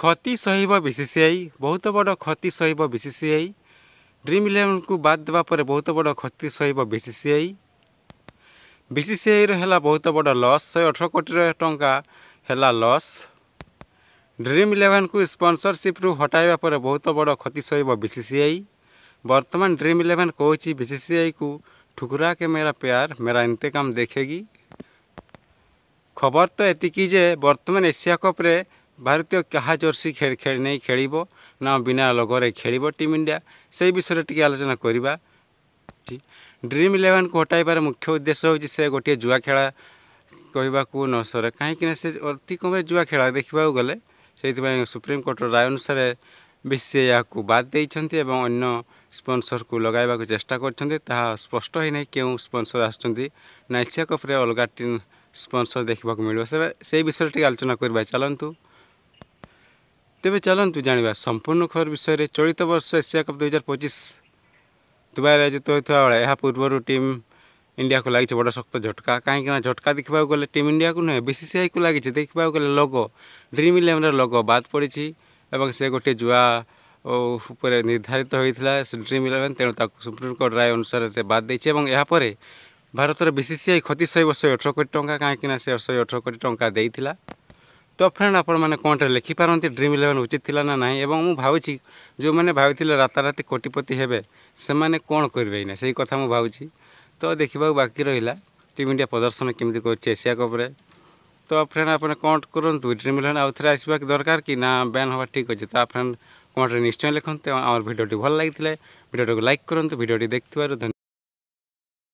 क्षति सहिब बीसीसीआई बहुत बड़ क्षति सहिब बीसीसीआई ड्रीम इलेवन को बाद देवा पर बहुत बड़ क्षति सहिब बीसीसीआई बीसीसीआई है बहुत बड़ लॉस 118 कोटी टंका है लॉस ड्रीम इलेवन को स्पॉन्सरशिप रु हटाइबा पर बहुत बड़ क्षति सहिब बीसीसीआई वर्तमान ड्रीम इलेवन कहूँ बीसीसीआई को ठुकरा के मेरा प्यार मेरा इंतकाम देखेगी। खबर तो एतिकी जे वर्तमान एशिया कप रे भारतीय क्या जर्सी नहीं खेल ना बिना लगरे खेल टीम इंडिया से विषय टी आलोचना करवा। ड्रीम इलेवन को हटाइबार मुख्य उद्देश्य हूँ से गोटे जुआ खेला कहवा न सर कहीं से अति कम जुआ खेला देखा गले से सुप्रीम कोर्ट राय अनुसार बीसीसीआई यहाँ बाद देइछन्ति एवं अन्य स्पॉन्सर को लगाइबा चेष्टा करछन्ति ताहा स्पष्ट ही नहीं क्यों स्पॉन्सर आछन्ति ना एशिया कप रे अलग टीम स्पॉन्सर देखा मिल से विषय टी आलोचना करवा। चलतु तेरे चलतु जाना संपूर्ण खबर विषय में। चलित वर्ष एशिया कप 2025 दुबई आयोजित होता बेले यह पूर्व टीम इंडिया को लगी बड़ शक्त झटका कहीं झटका देखा गले टीम इंडिया को नुहे बीसीसीआई को लगी देखा गले लोगो ड्रीम इलेवन लोगो बाद पड़ी से गोटे जुआ ऊपर निर्धारित होता ड्रीम इलेवन तेणु सुप्रीम कोर्ट राय अनुसार से बाद देछि एवं यहाँ पर भारतर बीसीसीआई क्षति सहिब 118 कोटी टंका कहीं से 118 कोटी टंका देइथिला। तो फ्रेंड आपण मैंने कौन लिखिपारती ड्रीम इलेवन उचित थिला ना नहीं एवं मु भावुची जो मैंने भाविथिले राताराति कोटिपति हेबे से माने कौन करेंगे ना से कथा मु भावुची। तो देखा बाकी रहा टीम इंडिया प्रदर्शन केमती कर एशिया कप रे। तो फ्रेंड आपने कौन करूँ ड्रीम इलेवन आउ थे आसवा दरकार कि ना बैन हवा ठीक अच्छे। तो फ्रेंड कौन निश्चय लिखते आम भिडियो भल लगी भिडियो को लाइक करूँ भिडियो देखिए धन्यवाद।